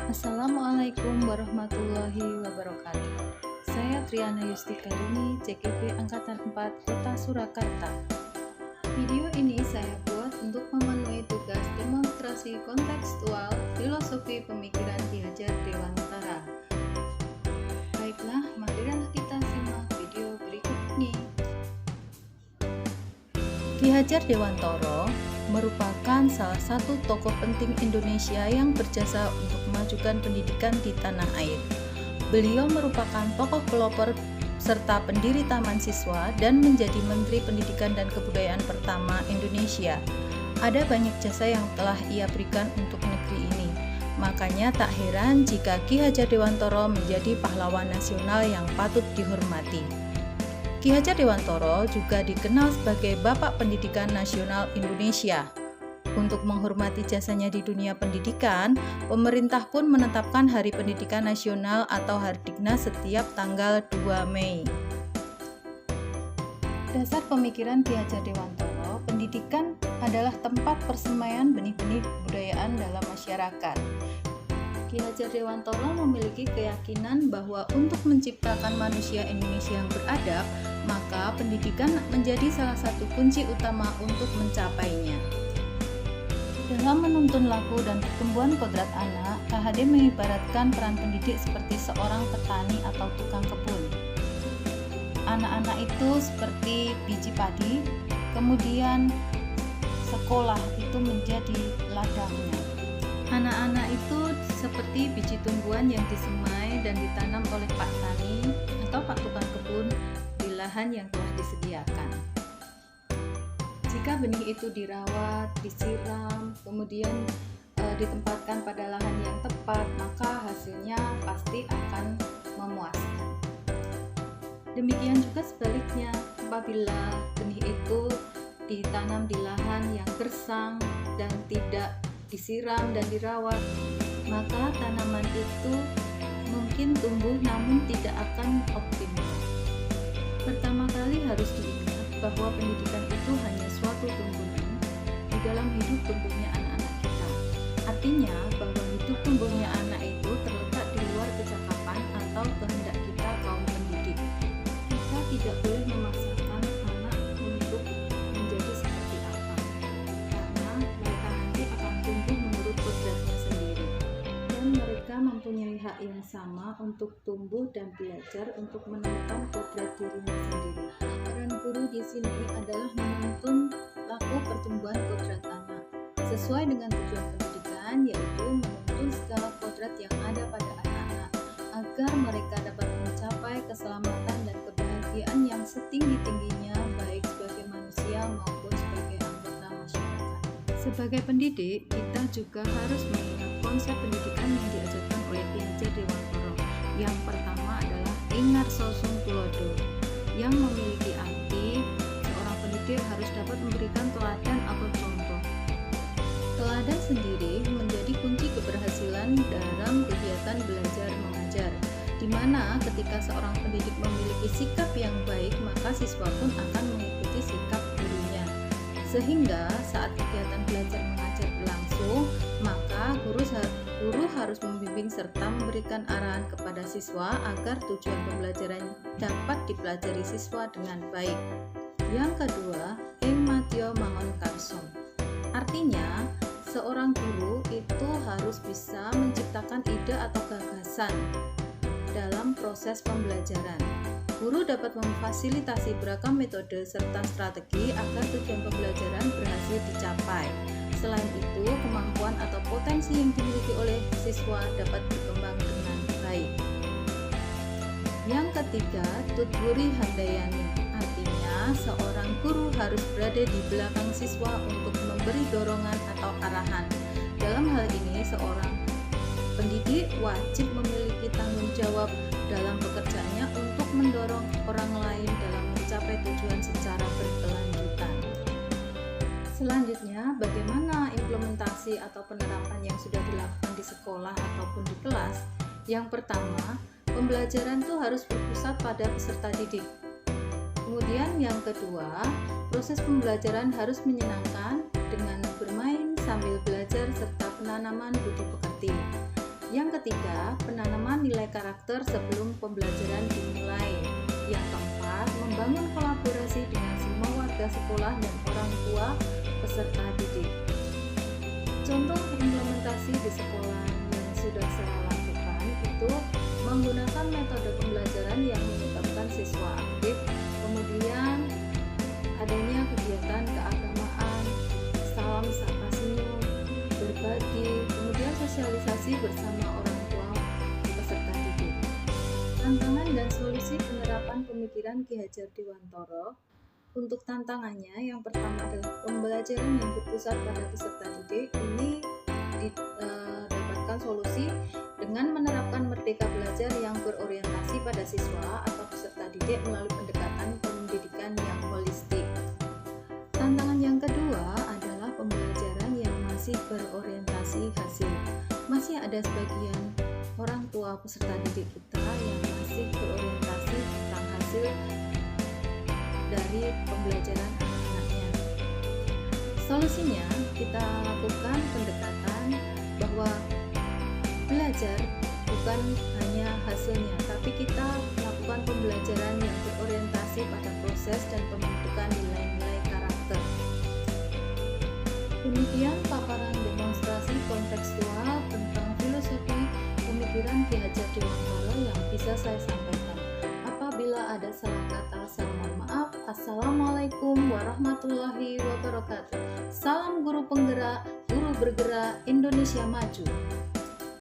Assalamualaikum warahmatullahi wabarakatuh. Saya Triana Yustikarini, CKP Angkatan 4 Kota Surakarta. Video ini saya buat untuk memenuhi tugas demonstrasi kontekstual filosofi pemikiran Ki Hajar Dewantara. Baiklah, marilah kita simak video berikut ini. Ki Hajar Dewantara merupakan salah satu tokoh penting Indonesia yang berjasa untuk memajukan pendidikan di tanah air. Beliau merupakan tokoh pelopor serta pendiri Taman Siswa dan menjadi Menteri Pendidikan dan Kebudayaan pertama Indonesia. Ada banyak jasa yang telah ia berikan untuk negeri ini. Makanya tak heran jika Ki Hajar Dewantara menjadi pahlawan nasional yang patut dihormati. Ki Hajar Dewantara juga dikenal sebagai Bapak Pendidikan Nasional Indonesia. Untuk menghormati jasanya di dunia pendidikan, pemerintah pun menetapkan Hari Pendidikan Nasional atau Hardiknas setiap tanggal 2 Mei. Dasar pemikiran Ki Hajar Dewantara, pendidikan adalah tempat persemaian benih-benih kebudayaan dalam masyarakat. Ki Hajar Dewantara memiliki keyakinan bahwa untuk menciptakan manusia Indonesia yang beradab, maka pendidikan menjadi salah satu kunci utama untuk mencapainya. Dalam menuntun laku dan pertumbuhan kodrat anak, KHD mengibaratkan peran pendidik seperti seorang petani atau tukang kebun. Anak-anak itu seperti biji padi, kemudian sekolah itu menjadi ladangnya. Anak-anak itu seperti biji tumbuhan yang disemai dan ditanam oleh Pak Tani atau Pak Tukang Kebun di lahan yang telah disediakan. Jika benih itu dirawat, disiram, kemudian ditempatkan pada lahan yang tepat, maka hasilnya pasti akan memuaskan. Demikian juga sebaliknya, apabila benih itu ditanam di lahan yang gersang dan tidak disiram dan dirawat, maka tanaman itu mungkin tumbuh namun tidak akan optimal. Pertama kali harus diingat bahwa pendidikan itu hanya suatu tuntunan di dalam hidup tumbuhnya anak-anak kita. Artinya bahwa hidup tumbuhnya anak itu terletak di luar kecakapan atau kehendak kita kaum pendidik. Kita tidak boleh memaksakan anak untuk menjadi seperti apa, karena mereka nanti akan tumbuh menurut kodratnya sendiri, dan mereka mempunyai hak yang sama untuk tumbuh dan belajar untuk menemukan kodrat dirinya sendiri. Peran guru di sini adalah menuntun laku pertumbuhan kodrat anak sesuai dengan tujuan pendidikan, yaitu menuntun segala kodrat yang ada pada anak-anak agar mereka dapat mencapai keselamatan dan kebahagiaan yang setinggi-tingginya, baik sebagai manusia maupun sebagai anggota masyarakat. Sebagai pendidik, kita juga harus mengingat konsep pendidikan yang diajarkan oleh Ki Hajar Dewantara. Yang pertama adalah Ingar Sosung Tulodo, yang memiliki arti seorang pendidik harus dapat memberikan teladan atau contoh. Teladan sendiri menjadi kunci keberhasilan dalam kegiatan belajar mengajar, di mana ketika seorang pendidik memiliki sikap yang baik, maka siswa pun akan mengikuti sikap gurunya. Sehingga saat kegiatan belajar mengajar berlangsung, maka guru harus membimbing serta memberikan arahan kepada siswa agar tujuan pembelajaran dapat dipelajari siswa dengan baik. Yang kedua, ing matya mangon karso. Artinya, seorang guru itu harus bisa menciptakan ide atau gagasan dalam proses pembelajaran. Guru dapat memfasilitasi beragam metode serta strategi agar tujuan pembelajaran berhasil dicapai. Selain itu, kemampuan atau potensi yang dimiliki oleh siswa dapat berkembang dengan baik. Yang ketiga, tutwuri handayani. Artinya, seorang guru harus berada di belakang siswa untuk memberi dorongan atau arahan. Dalam hal ini, seorang pendidik wajib memiliki tanggung jawab dalam pekerjaannya untuk mendorong orang lain dalam mencapai tujuan secara berkelanjutan. Selanjutnya, bagaimana implementasi atau penerapan yang sudah dilakukan di sekolah ataupun di kelas? Yang pertama, pembelajaran itu harus berpusat pada peserta didik. Kemudian yang kedua, proses pembelajaran harus menyenangkan dengan bermain sambil belajar serta penanaman budi pekerti. Yang ketiga, penanaman nilai karakter sebelum pembelajaran dimulai. Yang keempat, membangun kolaborasi dengan semua warga sekolah dan orang tua peserta didik. Contoh implementasi di sekolah yang sudah saya lakukan itu menggunakan metode pembelajaran yang menyebabkan siswa aktif, kemudian adanya kegiatan keagamaan, salam sapa senyum, berbagi, kemudian sosialisasi bersama orang tua peserta didik. Tantangan dan solusi penerapan pemikiran Ki Hajar Dewantara. Untuk tantangannya, yang pertama adalah pembelajaran yang berpusat pada peserta didik. Ini didapatkan solusi dengan menerapkan merdeka belajar yang berorientasi pada siswa atau peserta didik melalui pendekatan pendidikan yang holistik. Tantangan yang kedua adalah pembelajaran yang masih berorientasi hasil. Masih ada sebagian orang tua peserta didik kita yang masih berorientasi tentang hasil dari pembelajaran anak-anaknya. Solusinya, kita lakukan pendekatan bahwa belajar bukan hanya hasilnya, tapi kita melakukan pembelajaran yang berorientasi pada proses dan pembentukan nilai-nilai karakter. Demikian paparan demonstrasi kontekstual tentang filosofi pemikiran Ki Hajar Dewantara yang bisa saya sampaikan. Apabila ada salah kata, saya mohon maaf. Assalamualaikum warahmatullahi wabarakatuh. Salam guru penggerak, guru bergerak, Indonesia maju.